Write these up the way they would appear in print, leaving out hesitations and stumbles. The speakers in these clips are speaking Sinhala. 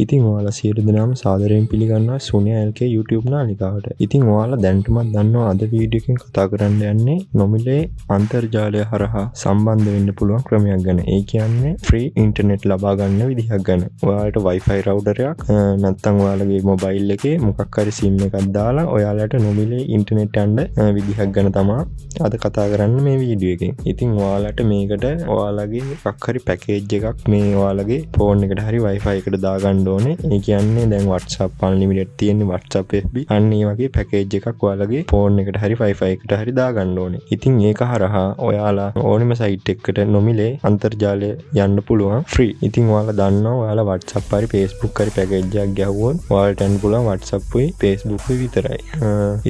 ඉතින් ඔයාලා සියලු දෙනාම සාදරයෙන් පිළිගන්නවා සෝනියා LK YouTube නාලිකාවට. ඉතින් ඔයාලා දැනටමත් දන්නවා අද වීඩියෝ එකෙන් කතා කරන්න යන්නේ නොමිලේ අන්තර්ජාලය හරහා සම්බන්ධ වෙන්න පුළුවන් ක්‍රමයක් ගැන. ඒ කියන්නේ ෆ්‍රී ඉන්ටර්නෙට් ලබා ගන්න විදිහක් ගැන. ඔයාලට Wi-Fi router එකක් නැත්නම් ඔයාලගේ මොබයිල් එකේ මොකක් හරි SIM එකක් දාලා ඔයාලට නොමිලේ ඉන්ටර්නෙට් යන්න විදිහක් ගැන තමයි අද කතා කරන්න මේ වීඩියෝ එකෙන්. ඉතින් ඔයාලට මේකට ඔයාලගේ මොකක් හරි පැකේජ් එකක් මේ ඔයාලගේ ෆෝන් එකට හරි Wi-Fi එකට දාගන්න ඕනේ. ඒ කියන්නේ දැන් WhatsApp unlimited තියෙන WhatsApp FB අන්න ඒ වගේ පැකේජ් එකක් ඔයාලගේ ෆෝන් එකට හරි Wi-Fi එකට හරි දාගන්න ඕනේ. ඉතින් ඒක හරහා ඔයාලා ඕනෙම සයිට් එකකට නොමිලේ අන්තර්ජාලය යන්න පුළුවන් ෆ්‍රී. ඉතින් ඔයාලා දන්නවා ඔයාලා WhatsApp හරි Facebook හරි පැකේජ් එකක් ගැහුවොත් ඔයාලට යන්න පුළුවන් WhatsApp උයි Facebook උයි විතරයි.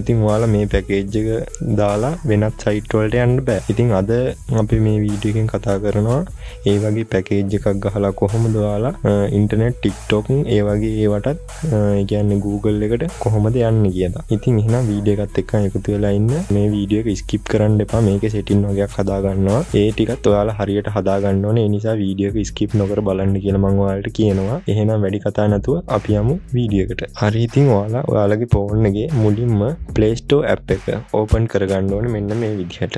ඉතින් ඔයාලා මේ පැකේජ් එක දාලා වෙනත් සයිට් වලට යන්න බෑ. ඉතින් අද අපි මේ වීඩියෝ එකෙන් කතා කරනවා ඒ වගේ පැකේජ් එකක් ගහලා කොහොමද ඔයාලා ඉන්ටර්නෙට් TikTok ඒ වගේ ඒවටත් ඒ කියන්නේ Google එකට කොහොමද යන්නේ කියලා. ඉතින් එහෙනම් වීඩියෝ එකත් එක්ක එකතු වෙලා ඉන්න. මේ වීඩියෝ එක ස්කිප් කරන්න එපා. මේකේ සෙටින් වගේක් හදා ගන්නවා. ඒ ටිකත් ඔයාලා හරියට හදා ගන්න ඕනේ. ඒ නිසා වීඩියෝ එක ස්කිප් නොකර බලන්න කියලා මම ඔයාලට කියනවා. එහෙනම් වැඩි කතා නැතුව අපි යමු වීඩියෝ එකට. හරි ඉතින් ඔයාලගේ ෆෝන් එකේ මුලින්ම Play Store app එක ඕපන් කරගන්න ඕනේ මෙන්න මේ විදිහට.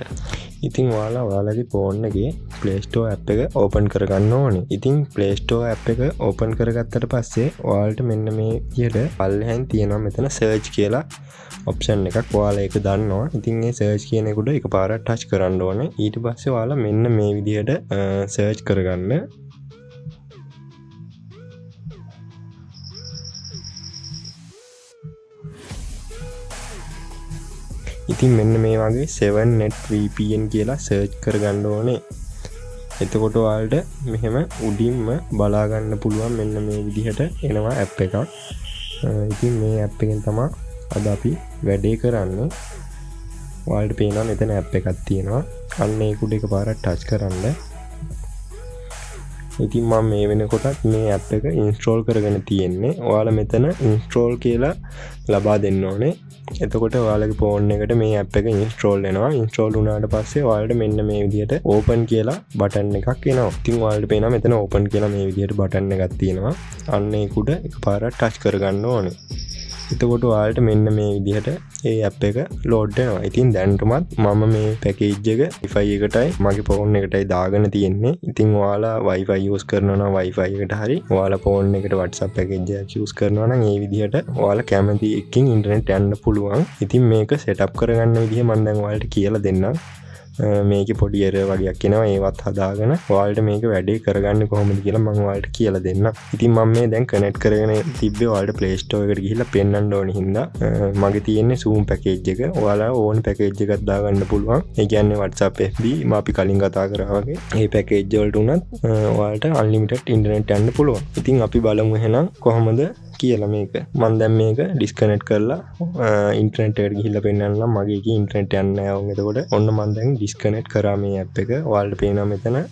ඉතින් ඔයාලගේ ෆෝන් එකේ Play Store app එක ඕපන් කරගන්න ඕනේ. ඉතින් Play Store app එක ඕපන් කරගත්තට පස්සේ ඔයාලට මෙන්න මේ විදිහට පල්ලෙහෙන් තියෙනවා මෙතන search කියලා ඔප්ෂන් එකක්. ඔයාලා ඒක දන්නවා. ඉතින් මේ search කියන එකට එකපාරක් ටච් කරන්න ඕනේ. ඊට පස්සේ ඔයාලා මෙන්න මේ විදිහට search කරගන්න. ඉතින් මෙන්න මේ වගේ 7net VPN කියලා සර්ච් කරගන්න ඕනේ. එතකොට ඔයාලට මෙහෙම උඩින්ම බලා ගන්න පුළුවන් මෙන්න මේ විදිහට එනවා ඇප් එකක්. ඉතින් මේ ඇප් එකෙන් තමයි අද අපි වැඩේ කරන්නේ. ඔයාලට පේනවා මෙතන ඇප් එකක් තියෙනවා. අන්න ඒක උඩ එකපාරක් ටච් කරන්න. ඉතින් මම මේ වෙනකොටත් මේ ඇප් එක ඉන්ස්ටෝල් කරගෙන තියෙන්නේ. ඔයාලා මෙතන ඉන්ස්ටෝල් කියලා ලබා දෙන්න ඕනේ. එතකොට ඔයාලගේ ෆෝන් එකට මේ ඇප් එක ඉන්ස්ටෝල් වෙනවා. ඉන්ස්ටෝල් වුණාට පස්සේ ඔයාලට මෙන්න මේ විදිහට ඕපන් කියලා බටන් එකක් එනවා. ඉතින් ඔයාලට පේනවා මෙතන ඕපන් කියලා මේ විදිහට බටන් එකක් තියෙනවා. අන්න ඒක උඩ එකපාරක් ටච් කරගන්න ඕනේ. එතකොට ඔයාලට මෙන්න මේ විදිහට ඒ ඇප් එක ලෝඩ් වෙනවා. ඉතින් දැනටමත් මම මේ පැකේජ් එක Wi-Fi එකටයි මගේ ෆෝන් එකටයි දාගෙන තියෙන්නේ. ඉතින් ඔයාලා Wi-Fi use කරනවා නම් Wi-Fi එකට හරි ඔයාලා ෆෝන් එකට WhatsApp පැකේජ් එකක් use කරනවා නම් ඒ විදිහට ඔයාලා කැමති එකකින් ඉන්ටර්නෙට් යන්න පුළුවන්. ඉතින් මේක සෙටප් කරගන්න විදිහ මම දැන් ඔයාලට කියලා දෙන්නම්. මේකේ පොඩි error වගේක් එනවා. ඒවත් හදාගෙන ඔයාලට මේක වැඩේ කරගන්න කොහොමද කියලා මම ඔයාලට කියලා දෙන්නම්. ඉතින් මම මේ දැන් කනෙක්ට් කරගෙන තිබ්බේ ඔයාලට Play Store එකට ගිහිල්ලා පෙන්වන්න ඕනේ හින්දා මගේ තියෙන්නේ Zoom පැකේජ් එක. ඔයාලා ඕන පැකේජ් එකක් දාගන්න පුළුවන්. ඒ කියන්නේ WhatsApp FB අපි කලින් කතා කරා වගේ මේ පැකේජ් වලට උනත් ඔයාලට unlimited internet යන්න පුළුවන්. ඉතින් අපි බලමු එහෙනම් කොහොමද කියලා මේක. මම දැන් මේක ඩිස්කනෙක්ට් කරලා ඉන්ටර්නෙට් එකට ගිහිල්ලා පෙන්නන්නම්. මගේ එකේ ඉන්ටර්නෙට් යන්නේ නැහැ වුන්. එතකොට ඔන්න මම දැන් ඩිස්කනෙක්ට් කරා මේ ඇප් එක. ඔයාලට පේනවා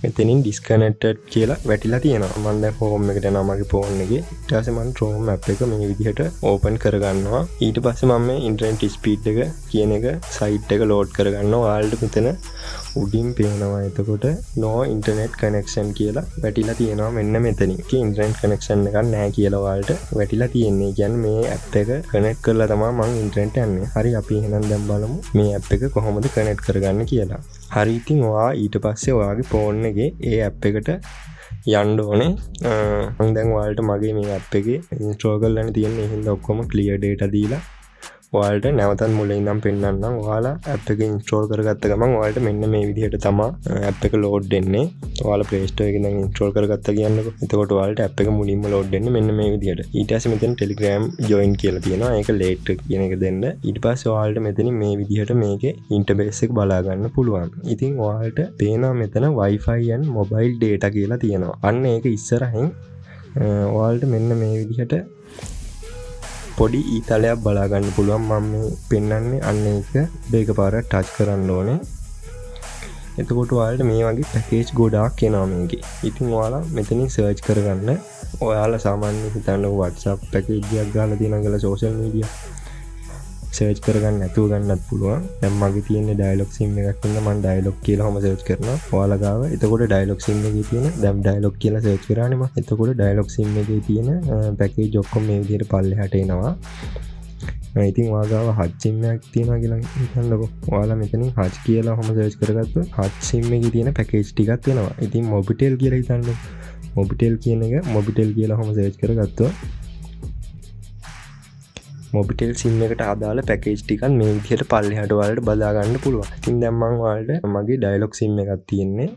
මෙතනින් ඩිස්කනෙක්ටඩ් කියලා වැටිලා තියෙනවා. මම දැන් හෝම් එකට යනවා මගේ ෆෝන් එකේ. ඊට පස්සේ මම Chrome app එක මේ විදිහට ඕපන් කරගන්නවා. ඊට පස්සේ මම මේ ඉන්ටර්නෙට් ස්පීඩ් එක කියන එක සයිට් එක ලෝඩ් කරගන්නවා. ඔයාලට මෙතන උඩින් පේනවා. එතකොට no internet connection කියලා වැටිලා තියෙනවා මෙන්න මෙතනින්. ඒකේ ඉන්ටර්නෙට් කනෙක්ෂන් එකක් නැහැ කියලා ඔයාලට වැටිලා තියෙන්නේ. කියන්නේ මේ ඇප් එක කනෙක්ට් කරලා තමයි මම ඉන්ටර්නෙට් යන්නේ. හරි අපි එහෙනම් දැන් බලමු මේ ඇප් එක කොහොමද කනෙක්ට් කරගන්න කියලා. හරි ඉතින් ඔයා ඊට පස්සේ ඔයාගේ ෆෝන් එකේ ඒ ඇප් එකට යන්න ඕනේ. මම දැන් ඔයාලට මගේ මේ ඇප් එකේ ඉන්ස්ටෝල් කරලා තියෙන හින්දා ඔක්කොම ක්ලියර් data දීලා ඔයාලට නැවතත් මුලින් ඉඳන් පෙන්නන්නම්. ඔයාලා ඇප් එක ඉන්ස්ටෝල් කරගත්ත ගමන් ඔයාලට මෙන්න මේ විදිහට තමයි ඇප් එක ලෝඩ් වෙන්නේ. ඔයාලා Play Store එකෙන් දැන් ඉන්ස්ටෝල් කරගත්තා කියන්නකො. එතකොට ඔයාලට ඇප් එක මුලින්ම ලෝඩ් වෙන්නේ මෙන්න මේ විදිහට. ඊට පස්සේ මෙතන Telegram join කියලා තියෙනවා. ඒක later කියන එක දෙන්න. ඊට පස්සේ ඔයාලට මෙතනින් මේ විදිහට මේකේ ඉන්ටර්ෆේස් එක බලා ගන්න පුළුවන්. ඉතින් ඔයාලට පේනවා මෙතන Wi-Fi and mobile data කියලා තියෙනවා. අන්න ඒක ඉස්සරහින් ඔයාලට මෙන්න මේ විදිහට පොඩි ඊතලයක් බලා ගන්න පුළුවන්. මම මේ පෙන්වන්නේ අන්න ඒක පාරක් ටච් කරන්න ඕනේ. එතකොට ඔයාලට මේ වගේ පැකේජ් ගොඩාක් එනවා මේකේ. ඉතින් ඔයාලා මෙතනින් සර්ච් කරගන්න. ඔයාලා සාමාන්‍යයෙන් හිතන්නකො WhatsApp පැකේජ් එකක් ගන්න තියෙනවා කියලා social media සර්ච් කරගන්න නැතුව ගන්නත් පුළුවන්. දැන් මගේ තියෙන්නේ ඩයලොග් සිම් එකක් ඉන්න මම ඩයලොග් කියලා හොම සර්ච් කරනවා. ඔයාලා ගාව එතකොට ඩයලොග් සිම් එකේ තියෙන දැන් ඩයලොග් කියලා සර්ච් කරානේ මම. එතකොට ඩයලොග් සිම් එකේ තියෙන පැකේජ් ඔක්කොම මේ විදිහට පල්ලෙහාට එනවා. ඉතින් ඔයාගාව හච් සිම් එකක් තියෙනවා කියලා හිතන්නකෝ. ඔයාලා මෙතනින් හච් කියලා හොම සර්ච් කරගත්තොත් හච් සිම් එකේ තියෙන පැකේජ් ටිකක් එනවා. ඉතින් මොබිටෙල් කියලා හිතන්නකෝ. මොබිටෙල් කියන එක මොබිටෙල් කියලා හොම සර්ච් කරගත්තොත් මොබිටෙල් සිම් එකට අදාළ පැකේජ් ටිකක් මේ විදිහට පල්ලෙහාට ඔයාලට බදා ගන්න පුළුවන්. ඉතින් දැන් මම ඔයාලට මගේ ඩයලොග් සිම් එකක් තියෙන්නේ.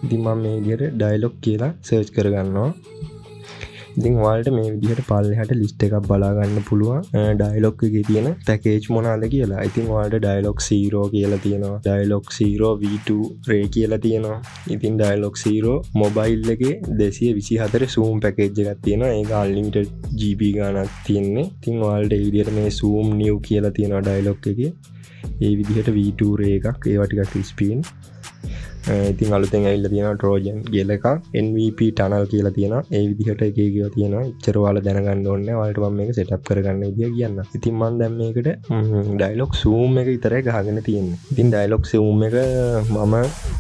ඉතින් මම මේ විදිහට ඩයලොග් කියලා සර්ච් කරගන්නවා. ඉතින් ඔයාලට මේ විදිහට පල්ලෙහාට ලිස්ට් එකක් බලා ගන්න පුළුවන් ඩයලොග් එකේ තියෙන පැකේජ් මොනවාද කියලා. ඉතින් ඔයාලට ඩයලොග් 0 කියලා තියෙනවා. ඩයලොග් 0 V2 Ray කියලා තියෙනවා. ඉතින් ඩයලොග් 0 මොබයිල් එකේ 224 zoom පැකේජ් එකක් තියෙනවා. ඒක unlimited GB ගාණක් තියෙන්නේ. ඉතින් ඔයාලට මේ විදිහට මේ zoom new කියලා තියෙනවා ඩයලොග් එකේ. ඒ විදිහට V2 Ray එකක් ඒවා ටිකක් ස්පීන්. ඉතින් අලුතෙන් ඇවිල්ලා තියෙනවා Trojan ගේල එකක් NVP tunnel කියලා තියෙනවා. ඒ විදිහට එක එක තියෙනවා. ඉච්චර ඔයාලා දැනගන්න ඕනේ නැහැ. ඔයාලට මම මේක setup කරගන්න විදිය කියන්න. ඉතින් මම දැන් මේකට dialog zoom එක විතරයි ගහගෙන තියෙන්නේ. ඉතින් dialog zoom එක මම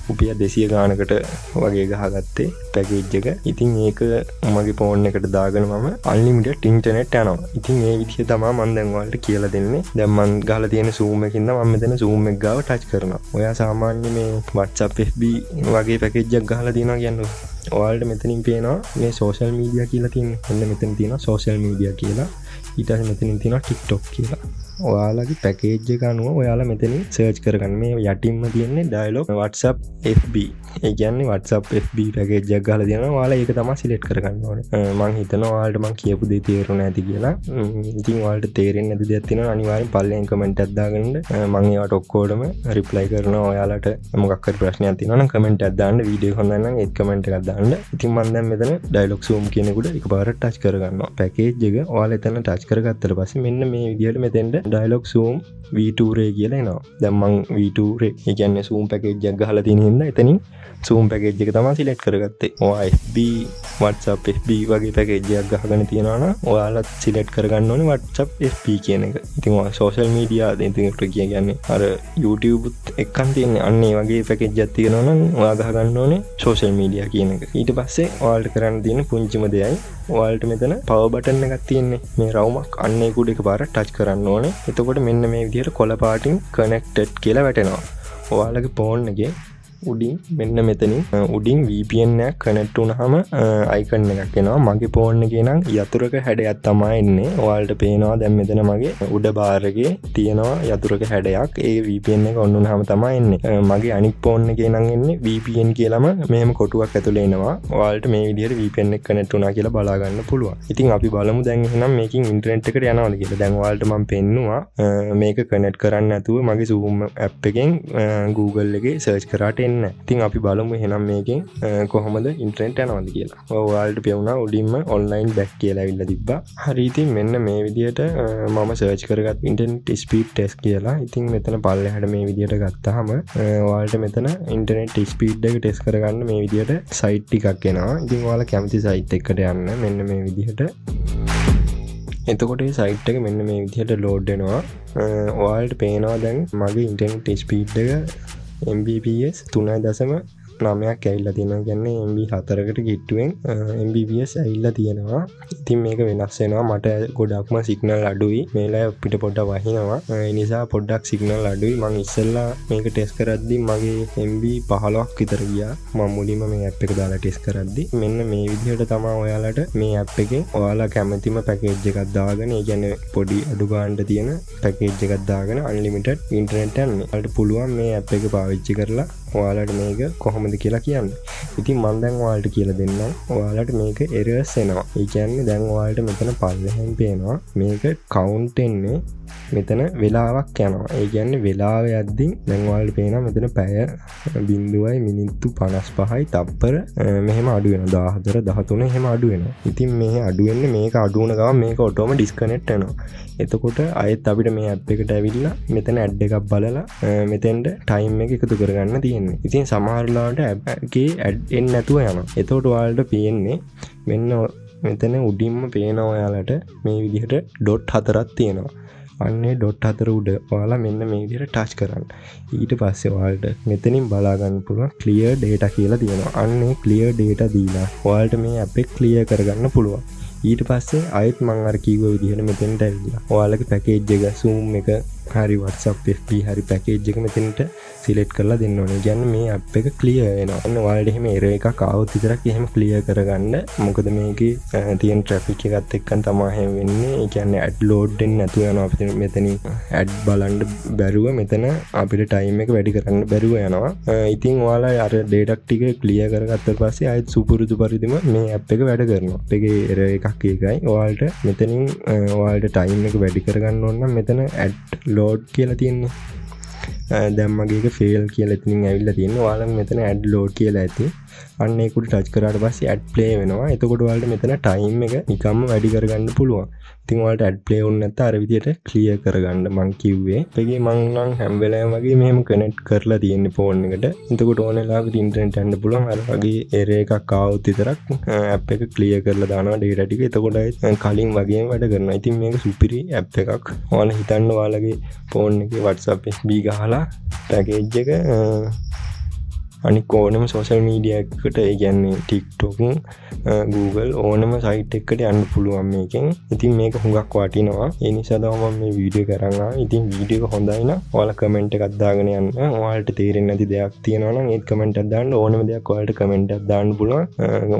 රුපියල් 200 ගානකට වගේ ගහගත්තේ පැකේජ් එක. ඉතින් ඒක මගේ ෆෝන් එකට දාගෙන මම unlimited internet යනවා. ඉතින් මේ විදිය තමයි මම දැන් ඔයාලට කියලා දෙන්නේ. දැන් මම ගහලා තියෙන zoom එකකින්ද මම මෙතන zoom එක ගාව touch කරනවා. ඔයා සාමාන්‍ය මේ WhatsApp FB වගේ පැකේජ් එකක් ගහලා තියෙනවා කියන්නේ. ඔයාලට මෙතනින් පේනවා මේ social media කියලා තියෙනවා. මෙන්න මෙතන තියෙනවා social media කියලා. ඊට පස්සේ මෙතනින් තියෙනවා TikTok කියලා. ඔයාලගේ පැකේජ් එක අනුව ඔයාලා මෙතනින් සර්ච් කරගන්න. මේ යටින්ම තියෙන්නේ dialog WhatsApp FB. ඒ කියන්නේ WhatsApp FB පැකේජ් එකක් ගහලා තියෙනවා. ඔයාලා ඒක තමයි සිලෙක්ට් කරගන්න ඕනේ. මම හිතනවා ඔයාලට මම කියපු දේ තේරුණා ඇති කියලා. ඉතින් ඔයාලට තේරෙන්නේ නැති දෙයක් තියෙනවා අනිවාර්යෙන් පල්ලෙන් කමෙන්ට් එකක් දාගන්න. මම ඒවට ඔක්කොටම රිප්ලයි කරනවා. ඔයාලට මොකක් හරි ප්‍රශ්නයක් තියෙනවා නම් කමෙන්ට් එකක් දාන්න. වීඩියෝ හොඳ නම් ඒත් කමෙන්ට් එකක් දාන්න. ඉතින් මම දැන් මෙතන dialog zoom කියන එකට එකපාරට ටච් කරගන්නවා. පැකේජ් එක ඔයාලා එතන ටච් කරගත්තට පස්සේ මෙන්න මේ විදිහට මෙතෙන්ට dialog zoom V2 Ray කියලා එනවා. දැන් මම V2 Ray ඒ කියන්නේ zoom පැකේජ් එකක් ගහලා තියෙන හින්දා එතනින් zoom පැකේජ් එක තමයි සිලෙක්ට් කරගත්තේ. ඔයා FB WhatsApp FB වගේ පැකේජ් එකක් ගහගෙන තියනවා නම් ඔයාලා සිලෙක්ට් කරගන්න ඕනේ WhatsApp FB කියන එක. ඉතින් ඔයා social media ඉතින් ඒකට කියන්නේ අර YouTube එකක් තියෙන්නේ අන්න ඒ වගේ පැකේජ් එකක් තියෙනවා නම් ඔයා ගහගන්න ඕනේ social media කියන එක. ඊට පස්සේ ඔයාලට කරන්න තියෙන පුංචිම දෙයයි ඔයාලට මෙතන power button එකක් තියෙන්නේ. මේ රවුමක් අන්න ඒක උඩ එකපාරට ටච් කරන්න ඕනේ. එතකොට මෙන්න මේ විදිහට කොළ පාටින් connected කියලා වැටෙනවා. ඔයාලගේ ෆෝන් එකේ උඩින් මෙන්න මෙතනින් උඩින් VPN එකක් කනෙක්ට් වුණාම අයිකන් එකක් එනවා. මගේ ෆෝන් එකේ නම් යතුරක හැඩයක් තමයි එන්නේ. ඔයාලට පේනවා දැන් මෙතන මගේ උඩ බාර් එකේ තියෙනවා යතුරක හැඩයක්. ඒ VPN එක ඔන්න වුණාම තමයි එන්නේ. මගේ අනිත් ෆෝන් එකේ නම් එන්නේ VPN කියලාම මෙහෙම කොටුවක් ඇතුලේ එනවා. ඔයාලට මේ විදිහට VPN එක කනෙක්ට් වුණා කියලා බලා ගන්න පුළුවන්. ඉතින් අපි බලමු දැන් එහෙනම් මේකෙන් ඉන්ටර්නෙට් එකට යනවද කියලා. දැන් ඔයාලට මම පෙන්නුවා මේක කනෙක්ට් කරන්න නැතුව මගේ Zoom app එකෙන් Google එකේ search කරාට ඉතින් අපි බලමු එහෙනම් මේකෙන් කොහොමද ඉන්ටර්නෙට් යනවද කියලා. ඔයාලට පේනවා උඩින්ම online back කියලා ඇවිල්ලා තිබ්බා. හරි ඉතින් මෙන්න මේ විදිහට මම සර්ච් කරගත් ඉන්ටර්නෙට් ස්පීඩ් ටෙස්ට් කියලා. ඉතින් මෙතන පල්ලෙහාට මේ විදිහට ගත්තාම ඔයාලට මෙතන ඉන්ටර්නෙට් ස්පීඩ් එක ටෙස්ට් කරගන්න මේ විදිහට සයිට් ටිකක් එනවා. ඉතින් ඔයාලා කැමති සයිට් එකකට යන්න මෙන්න මේ විදිහට. එතකොට මේ සයිට් එක මෙන්න මේ විදිහට ලෝඩ් වෙනවා. ඔයාලට පේනවා දැන් මගේ ඉන්ටර්නෙට් ස්පීඩ් එක Mbps 3.9ක් ඇවිල්ලා තියෙනවා. කියන්නේ MB 4කට කිට්ටුවෙන් Mbps ඇවිල්ලා තියෙනවා. ඉතින් මේක වෙනස් වෙනවා. මට ගොඩක්ම සිග්නල් අඩුයි. මේලා පිට පොඩ්ඩක් වහිනවා. ඒ නිසා පොඩ්ඩක් සිග්නල් අඩුයි. මම ඉස්සෙල්ලා මේක ටෙස්ට් කරද්දි මගේ MB 15ක් විතර ගියා. මම මුලින්ම මේ ඇප් එක දාලා ටෙස්ට් කරද්දි මෙන්න මේ විදිහට තමයි ඔයාලට මේ ඇප් එකෙන් ඔයාලා කැමතිම පැකේජ් එකක් දාගෙන ඒ කියන්නේ පොඩි අඩු ගානට තියෙන පැකේජ් එකක් දාගෙන අන්ලිමිටඩ් ඉන්ටර්නෙට් යන්න. ඔයාලට පුළුවන් මේ ඇප් එක පාවිච්චි කරලා ඔයාලට මේක කොහොමද කියලා කියන්න. ඉතින් මම දැන් ඔයාලට කියලා දෙන්නම්. ඔයාලට මේක errors එනවා. ඒ කියන්නේ දැන් ඔයාලට මෙතන පල්ලෙහෙන් පේනවා මේක count වෙන්නේ මෙතන වෙලාවක් යනවා. ඒ කියන්නේ වෙලාව යද්දී දැන් ඔයාලට පේනවා මෙතන පැය 0 මිනිත්තු 55යි තප්පර මෙහෙම අඩු වෙනවා. 14 13 එහෙම අඩු වෙනවා. ඉතින් මේ අඩු වෙන්නේ මේක අඩු වුණ ගමන් මේක ඔටෝම ඩිස්කනෙක්ට් වෙනවා. එතකොට ආයෙත් අපිට මේ ඇප් එකට ඇවිල්ලා මෙතන ඇඩ් එකක් බලලා මෙතෙන්ට ටයිම් එක එකතු කරගන්න තියෙන්නේ. ඉතින් සමහර ලාවට ඇප් එකේ ඇඩ් එන්නේ නැතුව යනවා. එතකොට ඔයාලට පේන්නේ මෙන්න මෙතන උඩින්ම පේනවා ඔයාලට මේ විදිහට ඩොට් 4ක් තියෙනවා. අන්නේ ඩොට් 4 උඩ ඔයාලා මෙන්න මේ විදිහට ටච් කරන්න. ඊට පස්සේ ඔයාලට මෙතනින් බලා ගන්න පුළුවන් clear data කියලා තියෙනවා. අන්නේ clear data දීලා ඔයාලට මේ app එක clear කරගන්න පුළුවන්. ඊට පස්සේ ආයෙත් මම අර කිව්ව විදිහට මෙතෙන්ට ඇවිල්ලා ඔයාලගේ පැකේජ් එක Zoom එක හරි WhatsApp FB හරි පැකේජ් එක මෙතෙන්ට සිලෙක්ට් කරලා දෙන්න ඕනේ. කියන්නේ මේ app එක clear වෙනවා. අන්න ඔයාලට එහෙම error එකක් ආවොත් විතරක් එහෙම clear කරගන්න. මොකද මේකේ තියෙන traffic එකත් එක්කන් තමයි එහෙම වෙන්නේ. ඒ කියන්නේ ad load වෙන්නේ නැතුව යනවා. අපිට මෙතනින් ad බලන්න බැරුව මෙතන අපිට time එක වැඩි කරන්න බැරුව යනවා. ඉතින් ඔයාලා අර data ටික clear කරගත්ත පස්සේ ආයෙත් සුපුරුදු පරිදිම මේ app එක වැඩ කරනවා. ඒකේ error එකක් ඒකයි. ඔයාලට මෙතනින් ඔයාලට time එක වැඩි කරගන්න ඕන නම් මෙතන ad load කියලා තියෙන්නේ. දැන් මගේ එක fail කියලා ඉතින් ඇවිල්ලා තියෙනවා. ඔයාලා මෙතන add load කියලා ඇති. අන්න ඒක උඩ ටච් කරාට පස්සේ add play වෙනවා. එතකොට ඔයාලට මෙතන time එක නිකම්ම වැඩි කරගන්න පුළුවන්. ඉතින් ඔයාලට add play වුණ නැත්නම් අර විදියට clear කරගන්න මං කිව්වේ. ඒකේ මං නම් හැම වෙලාවෙම වගේ මෙහෙම connect කරලා තියෙන්නේ phone එකට. එතකොට ඕන වෙලාවකට internet යන්න පුළුවන්. අර වගේ error එකක් ආවොත් විතරක් app එක clear කරලා දානවා data ටික. එතකොට කලින් වගේම වැඩ කරනවා. ඉතින් මේක සුපිරි app එකක්. ඔයාලා හිතන්න ඔයාලගේ phone එකේ WhatsApp FB ගහලා package එක අනික ඕනම සෝෂල් මීඩියා එකකට ඒ කියන්නේ TikTok Google ඕනම සයිට් එකකට යන්න පුළුවන් මේකෙන්. ඉතින් මේක හුඟක් වටිනවා. ඒ නිසා තමයි මම මේ වීඩියෝ කරන් ආවේ. ඉතින් වීඩියෝ එක හොඳයි නම් ඔයාලා කමෙන්ට් එකක් දාගෙන යන්න. ඔයාලට තේරෙන්නේ නැති දෙයක් තියෙනවා නම් ඒත් කමෙන්ට් එකක් දාන්න. ඕනම දෙයක් ඔයාලට කමෙන්ට් එකක් දාන්න පුළුවන්.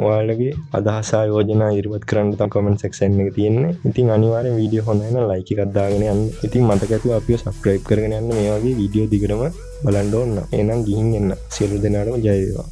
ඔයාලගේ අදහස් ආයෝජනා ඉදිරිපත් කරන්න තමයි කමෙන්ට් සෙක්ෂන් එකේ තියෙන්නේ. ඉතින් අනිවාර්යෙන් වීඩියෝ හොඳයි නම් ලයික් එකක් දාගෙන යන්න. ඉතින් මතක ඇතුව අපිව subscribe කරගෙන යන්න මේ වගේ වීඩියෝ දිගටම බලන්න ඕන. එහෙනම් ගිහින් එන්න. සියලු දෙනාටම ජය වේවා.